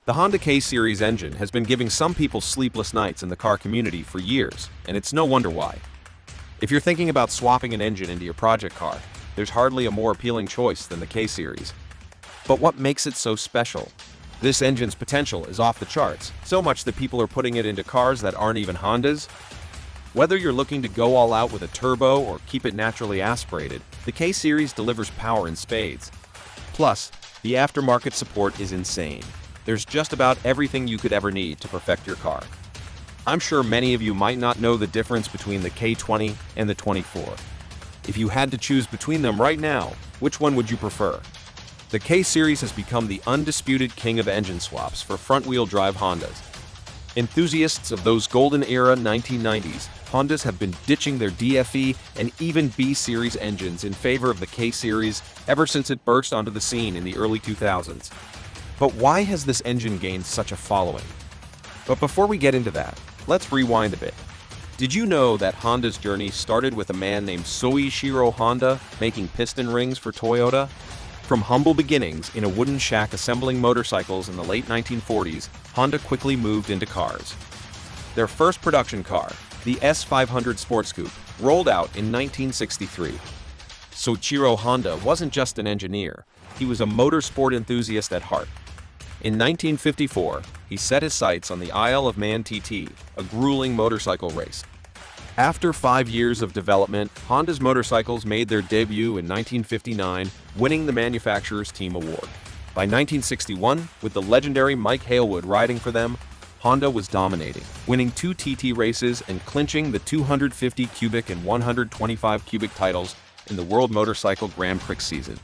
The Honda K-Series engine has been giving some people sleepless nights in the car community for years, and it's no wonder why. If you're thinking about swapping an engine into your project car, there's hardly a more appealing choice than the K-Series. But what makes it so special? This engine's potential is off the charts, so much that people are putting it into cars that aren't even Hondas. Whether you're looking to go all out with a turbo or keep it naturally aspirated, the K-Series delivers power in spades. Plus, the aftermarket support is insane. There's just about everything you could ever need to perfect your car. I'm sure many of you might not know the difference between the K20 and the 24. If you had to choose between them right now, which one would you prefer? The K-Series has become the undisputed king of engine swaps for front-wheel drive Hondas. Enthusiasts of those golden-era 1990s, Hondas have been ditching their DFE and even B-Series engines in favor of the K-Series ever since it burst onto the scene in the early 2000s. But why has this engine gained such a following? But before we get into that, let's rewind a bit. Did you know that Honda's journey started with a man named Soichiro Honda making piston rings for Toyota? From humble beginnings in a wooden shack assembling motorcycles in the late 1940s, Honda quickly moved into cars. Their first production car, the S500 Sports Coupe, rolled out in 1963. Soichiro Honda wasn't just an engineer, he was a motorsport enthusiast at heart. In 1954, he set his sights on the Isle of Man TT, a grueling motorcycle race. After 5 years of development, Honda's motorcycles made their debut in 1959, winning the Manufacturers' Team Award. By 1961, with the legendary Mike Halewood riding for them, Honda was dominating, winning 2 TT races and clinching the 250 cubic and 125 cubic titles in the World Motorcycle Grand Prix season.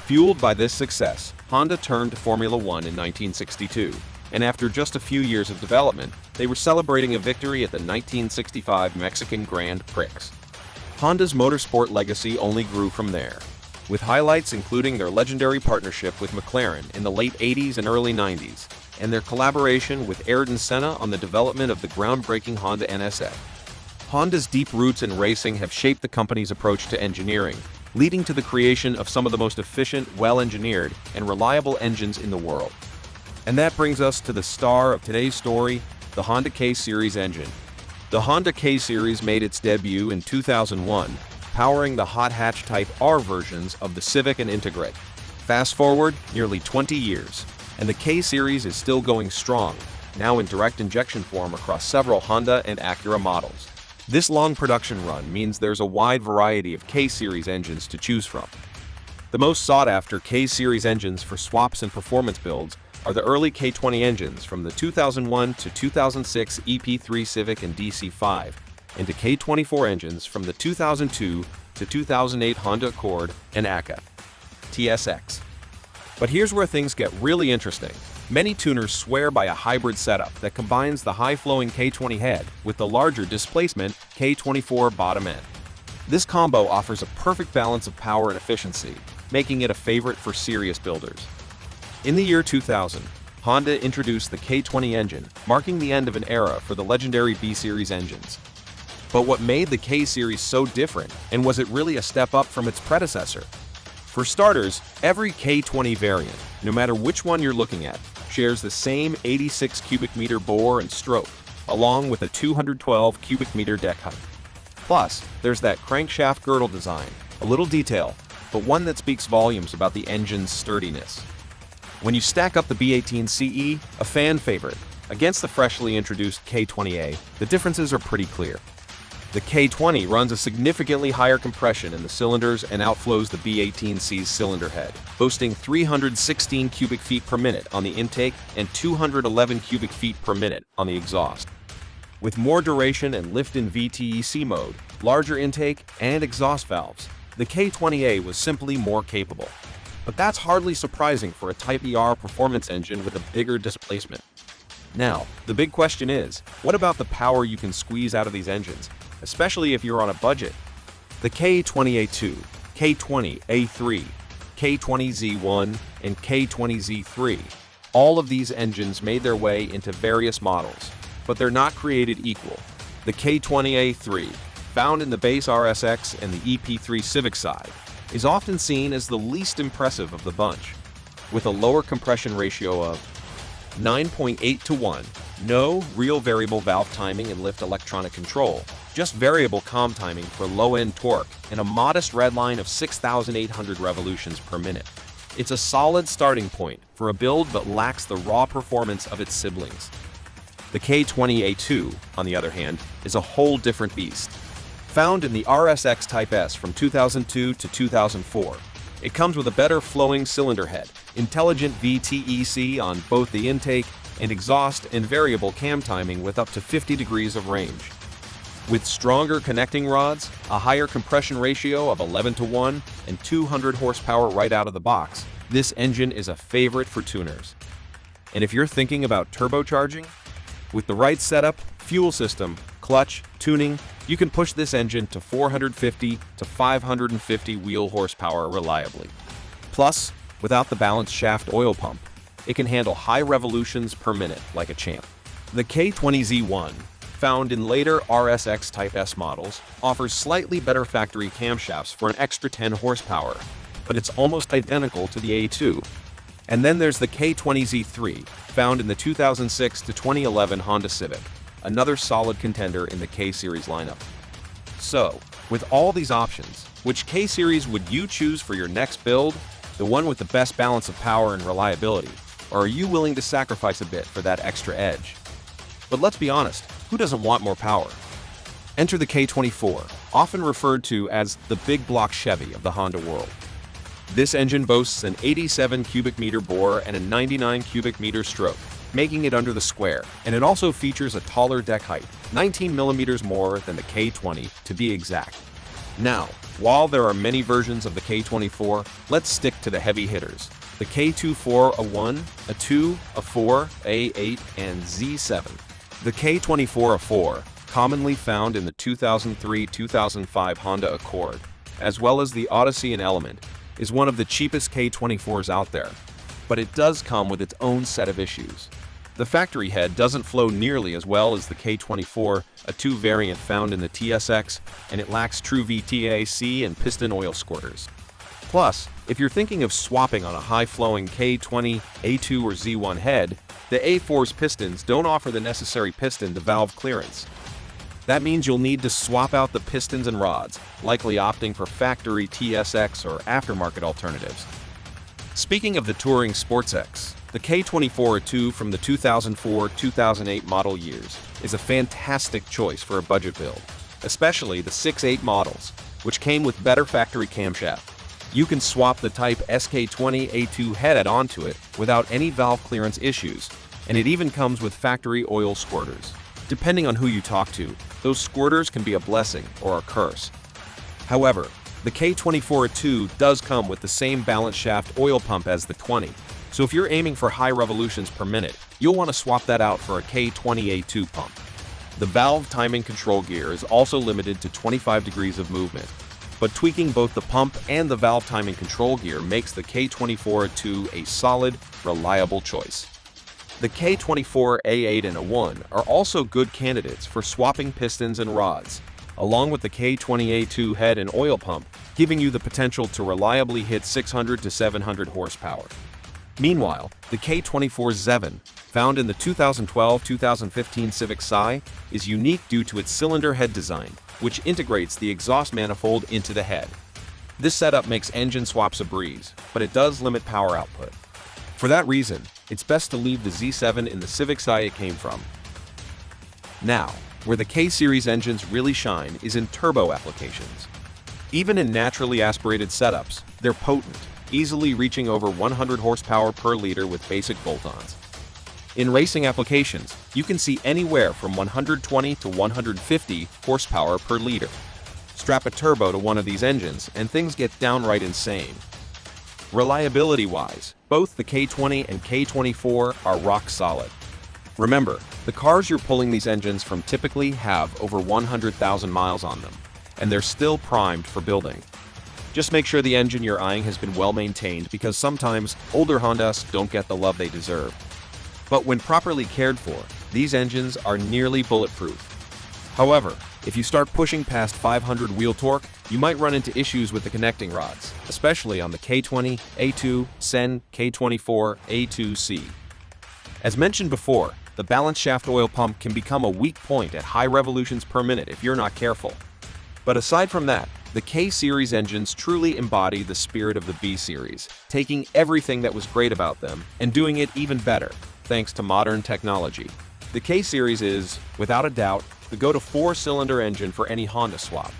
Fueled by this success, Honda turned to Formula One in 1962, and after just a few years of development, they were celebrating a victory at the 1965 Mexican Grand Prix. Honda's motorsport legacy only grew from there, with highlights including their legendary partnership with McLaren in the late 80s and early 90s, and their collaboration with Ayrton Senna on the development of the groundbreaking Honda NSX. Honda's deep roots in racing have shaped the company's approach to engineering, leading to the creation of some of the most efficient, well-engineered, and reliable engines in the world. And that brings us to the star of today's story, the Honda K-Series engine. The Honda K-Series made its debut in 2001, powering the hot hatch Type R versions of the Civic and Integrate. Fast forward nearly 20 years, and the K-Series is still going strong, now in direct injection form across several Honda and Acura models. This long production run means there's a wide variety of K-Series engines to choose from. The most sought-after K-Series engines for swaps and performance builds are the early K20 engines from the 2001 to 2006 EP3 Civic and DC5, and the K24 engines from the 2002 to 2008 Honda Accord and Acura TSX. But here's where things get really interesting. Many tuners swear by a hybrid setup that combines the high-flowing K20 head with the larger displacement K24 bottom end. This combo offers a perfect balance of power and efficiency, making it a favorite for serious builders. In the year 2000, Honda introduced the K20 engine, marking the end of an era for the legendary B-Series engines. But what made the K-Series so different, and was it really a step up from its predecessor? For starters, every K20 variant, no matter which one you're looking at, shares the same 86 cubic meter bore and stroke, along with a 212 cubic meter deck height. Plus, there's that crankshaft girdle design, a little detail, but one that speaks volumes about the engine's sturdiness. When you stack up the B18 CE, a fan favorite, against the freshly introduced K20A, the differences are pretty clear. The K20 runs a significantly higher compression in the cylinders and outflows the B18C's cylinder head, boasting 316 cubic feet per minute on the intake and 211 cubic feet per minute on the exhaust. With more duration and lift in VTEC mode, larger intake, and exhaust valves, the K20A was simply more capable. But that's hardly surprising for a Type ER performance engine with a bigger displacement. Now, the big question is, what about the power you can squeeze out of these engines, especially if you're on a budget? The K20A2, K20A3, K20 Z1, and K20 Z3, all of these engines made their way into various models, but they're not created equal. The K20A3, found in the base RSX and the EP3 Civic side, is often seen as the least impressive of the bunch, with a lower compression ratio of 9.8 to 1. No real variable valve timing and lift electronic control, just variable com timing for low-end torque and a modest redline of 6,800 revolutions per minute. It's a solid starting point for a build but lacks the raw performance of its siblings. The K20 A2, on the other hand, is a whole different beast. Found in the RSX Type S from 2002 to 2004, it comes with a better flowing cylinder head, intelligent VTEC on both the intake and exhaust, and variable cam timing with up to 50 degrees of range. With stronger connecting rods, a higher compression ratio of 11 to 1, and 200 horsepower right out of the box, this engine is a favorite for tuners. And if you're thinking about turbocharging, with the right setup, fuel system, clutch, tuning, you can push this engine to 450 to 550 wheel horsepower reliably. Plus, without the balanced shaft oil pump, it can handle high revolutions per minute like a champ. The K20 Z1, found in later RSX Type S models, offers slightly better factory camshafts for an extra 10 horsepower, but it's almost identical to the A2. And then there's the K20 Z3, found in the 2006 to 2011 Honda Civic, another solid contender in the K-Series lineup. So, with all these options, which K-Series would you choose for your next build? The one with the best balance of power and reliability? Or are you willing to sacrifice a bit for that extra edge? But let's be honest, who doesn't want more power? Enter the K24, often referred to as the big block Chevy of the Honda world. This engine boasts an 87 cubic meter bore and a 99 cubic meter stroke, making it under the square, and it also features a taller deck height, 19 millimeters more than the K20 to be exact. Now, while there are many versions of the K24, let's stick to the heavy hitters. The K24 A1, A2, A4, A8, and Z7. The K24 A4, commonly found in the 2003-2005 Honda Accord, as well as the Odyssey and Element, is one of the cheapest K24s out there, but it does come with its own set of issues. The factory head doesn't flow nearly as well as the K24 A2 variant found in the TSX, and it lacks true VTEC and piston oil squirters. Plus, if you're thinking of swapping on a high-flowing K20, A2, or Z1 head, the A4's pistons don't offer the necessary piston-to-valve clearance. That means you'll need to swap out the pistons and rods, likely opting for factory TSX or aftermarket alternatives. Speaking of the touring Sports X, the K24 A2 from the 2004-2008 model years is a fantastic choice for a budget build, especially the 6.8 models, which came with better factory camshaft. You can swap the Type SK20 A2 head onto it without any valve clearance issues, and it even comes with factory oil squirters. Depending on who you talk to, those squirters can be a blessing or a curse. However, the K24 A2 does come with the same balanced shaft oil pump as the 20, so if you're aiming for high revolutions per minute, you'll want to swap that out for a K20 A2 pump. The valve timing control gear is also limited to 25 degrees of movement, but tweaking both the pump and the valve timing control gear makes the K24 A2 a solid, reliable choice. The K24 A8 and A1 are also good candidates for swapping pistons and rods, along with the K20 A2 head and oil pump, giving you the potential to reliably hit 600 to 700 horsepower. Meanwhile, the K24 Z, found in the 2012-2015 Civic Si, is unique due to its cylinder head design, which integrates the exhaust manifold into the head. This setup makes engine swaps a breeze, but it does limit power output. For that reason, it's best to leave the Z7 in the Civic Si it came from. Now, where the K-Series engines really shine is in turbo applications. Even in naturally aspirated setups, they're potent, easily reaching over 100 horsepower per liter with basic bolt-ons. In racing applications, you can see anywhere from 120 to 150 horsepower per liter. Strap a turbo to one of these engines and things get downright insane. Reliability-wise, both the K20 and K24 are rock solid. Remember, the cars you're pulling these engines from typically have over 100,000 miles on them, and they're still primed for building. Just make sure the engine you're eyeing has been well maintained, because sometimes older Hondas don't get the love they deserve. But when properly cared for, these engines are nearly bulletproof. However, if you start pushing past 500 wheel torque, you might run into issues with the connecting rods, especially on the K20, A2, Sen, K24, A2C. As mentioned before, the balance shaft oil pump can become a weak point at high revolutions per minute if you're not careful. But aside from that, the K-Series engines truly embody the spirit of the B-Series, taking everything that was great about them and doing it even better, thanks to modern technology. The K-Series is, without a doubt, the go-to four-cylinder engine for any Honda swap.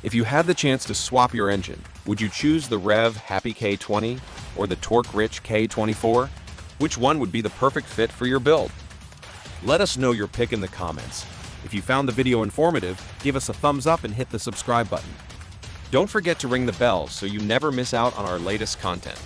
If you had the chance to swap your engine, would you choose the rev-happy K20 or the torque-rich K24? Which one would be the perfect fit for your build? Let us know your pick in the comments. If you found the video informative, give us a thumbs up and hit the subscribe button. Don't forget to ring the bell so you never miss out on our latest content.